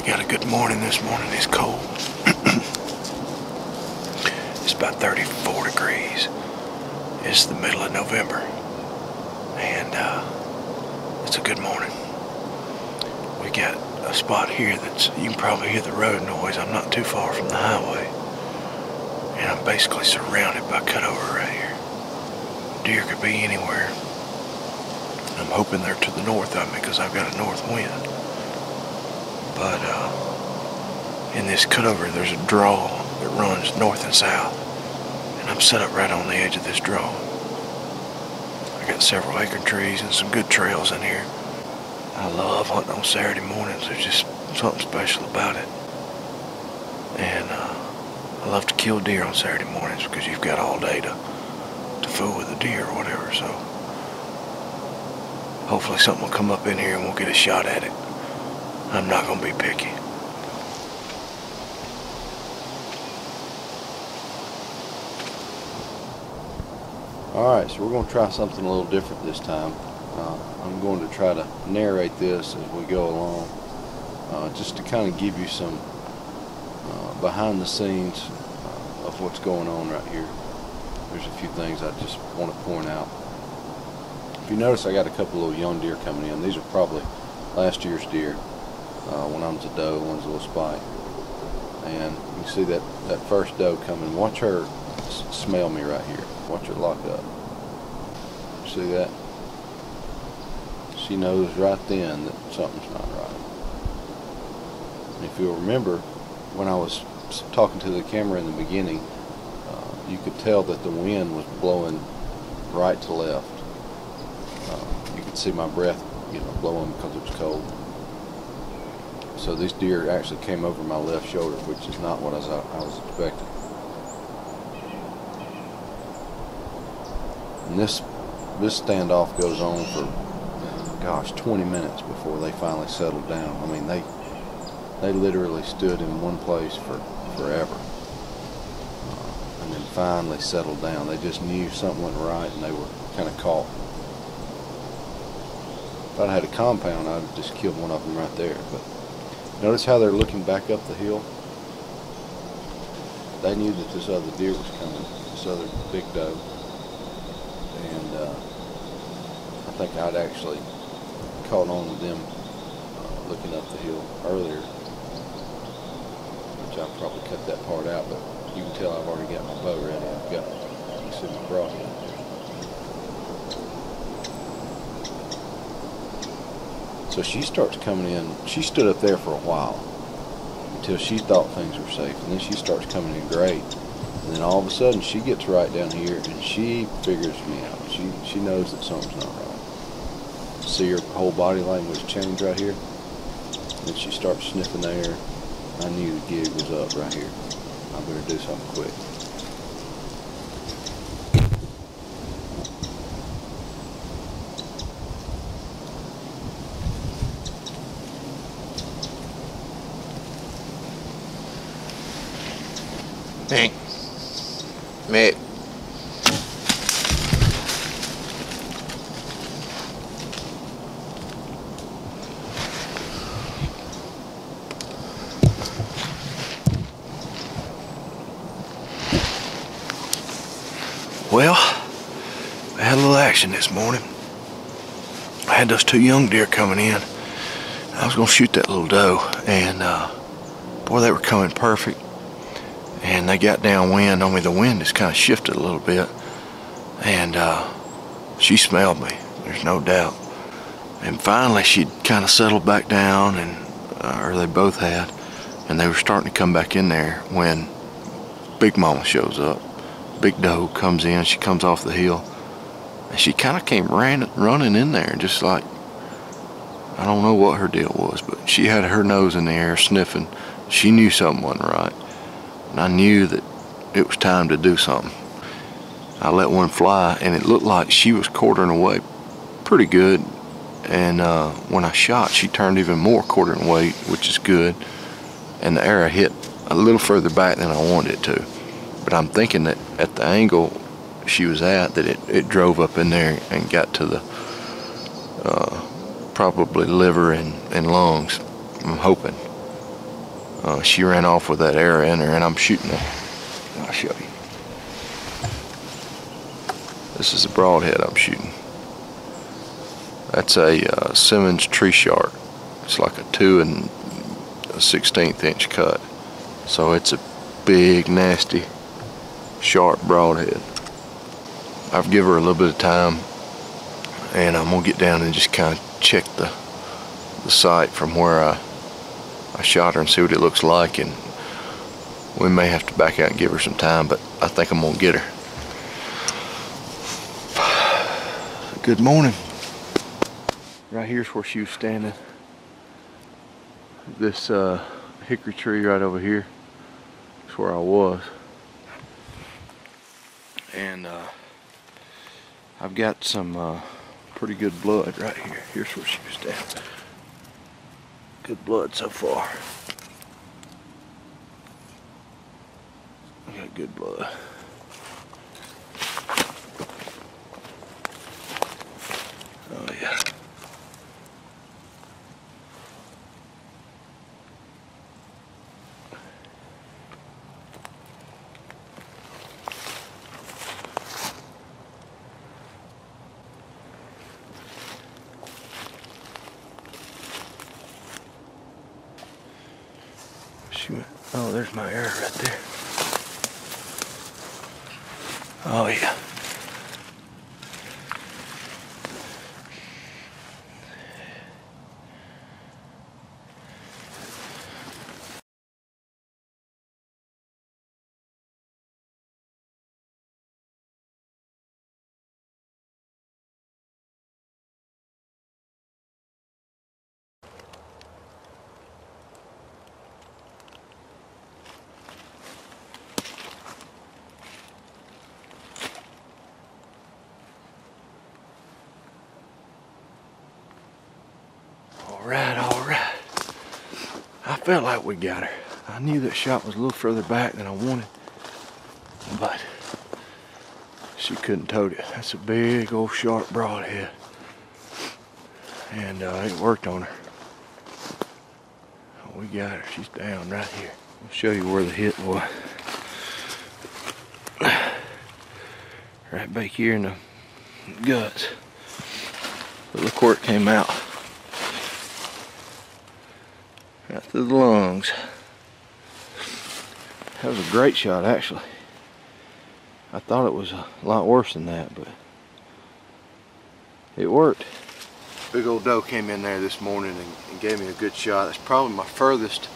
got a good morning this morning. It's cold. It's about 34 degrees. It's the middle of November, and it's a good morning. We got a spot here that's, you can probably hear the road noise. I'm not too far from the highway, and I'm basically surrounded by cutover right here. Deer could be anywhere. I'm hoping they're to the north of me because I've got a north wind. But in this cutover, there's a draw that runs north and south, and I'm set up right on the edge of this draw. I got several acorn trees and some good trails in here. I love hunting on Saturday mornings. There's just something special about it. And I love to kill deer on Saturday mornings because you've got all day to fool with a deer or whatever. So hopefully something will come up in here and we'll get a shot at it. I'm not going to be picky. Alright, so we're going to try something a little different this time. I'm going to try to narrate this as we go along, just to kind of give you some behind the scenes of what's going on right here. There's a few things I just want to point out. If you notice, I got a couple of little young deer coming in. These are probably last year's deer. One of them's a doe, one's a little spike. And you can see that first doe coming. Watch her smell me right here. Watch her lock up. See that? She knows right then that something's not right. And if you'll remember, when I was talking to the camera in the beginning, you could tell that the wind was blowing right to left. You could see my breath, blowing because it was cold. So these deer actually came over my left shoulder, which is not what I was expecting. And this standoff goes on for, gosh, 20 minutes before they finally settled down. I mean, they literally stood in one place for forever, and then finally settled down. They just knew something wasn't right, and they were kind of caught. If I'd had a compound, I'd have just killed one of them right there. But notice how they're looking back up the hill. They knew that this other deer was coming, this other big doe. And I think I'd actually caught on to them looking up the hill earlier, which I'll probably cut that part out, but you can tell I've already got my bow ready. You can see my broadhead. So she starts coming in. She stood up there for a while until she thought things were safe, and then she starts coming in great. And then all of a sudden she gets right down here and she figures me out. She knows that something's not right. See her whole body language change right here? Then she starts sniffing the air. I knew the gig was up right here. I better do something quick. Hey. Mick. Well, I had a little action this morning. I had those two young deer coming in. I was going to shoot that little doe, and boy, they were coming perfect. And they got downwind on me. The wind has kind of shifted a little bit, and she smelled me, there's no doubt. And finally she'd kind of settled back down, and or they both had, and they were starting to come back in there when Big Mama shows up. Big doe comes in. She comes off the hill, and she kind of came running in there, just like, I don't know what her deal was, but she had her nose in the air sniffing. She knew something wasn't right. And I knew that it was time to do something. I let one fly, and it looked like she was quartering away pretty good. And when I shot, she turned even more quartering away, which is good. And the arrow hit a little further back than I wanted it to. But I'm thinking that at the angle she was at, that it drove up in there and got to the probably liver and lungs. I'm hoping. She ran off with that arrow in her, and I'm shooting her. I'll show you. This is a broadhead I'm shooting. That's a Simmons tree shark. It's like a 2 1/16 inch cut. So it's a big, nasty, sharp broadhead. I've given her a little bit of time, and I'm gonna get down and just kind of check the site from where I shot her and see what it looks like, and we may have to back out and give her some time, but I think I'm gonna get her. Good morning. Right here's where she was standing. This hickory tree right over here is where I was. And I've got some pretty good blood right here. Here's where she was standing. Good blood so far. I got good blood. Oh yeah. She went, oh, there's my arrow right there. Oh yeah. All right. I felt like we got her. I knew that shot was a little further back than I wanted, but she couldn't tote it. That's a big old sharp broadhead, and it worked on her. Oh, we got her. She's down right here. I'll show you where the hit was. Right back here in the guts. But look where it came out. Right through the lungs. That was a great shot, actually. I thought it was a lot worse than that, but it worked. Big old doe came in there this morning and gave me a good shot. It's probably my furthest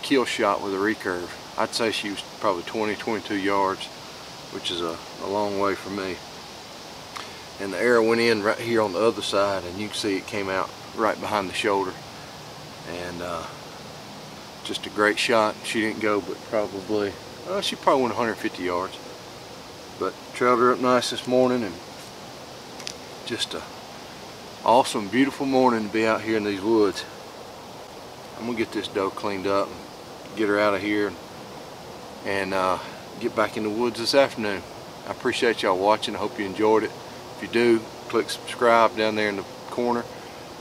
kill shot with a recurve. I'd say she was probably 20-22 yards, which is a long way for me. And the arrow went in right here on the other side, and you can see it came out right behind the shoulder. And just a great shot. She didn't go but probably, she probably went 150 yards. But trailed her up nice this morning, and just a awesome, beautiful morning to be out here in these woods. I'm gonna get this doe cleaned up and get her out of here and get back in the woods this afternoon. I appreciate y'all watching. I hope you enjoyed it. If you do, click subscribe down there in the corner,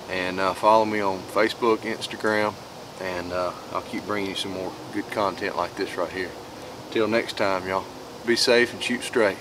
and follow me on Facebook, Instagram, and I'll keep bringing you some more good content like this right here. Till next time, y'all, be safe and shoot straight.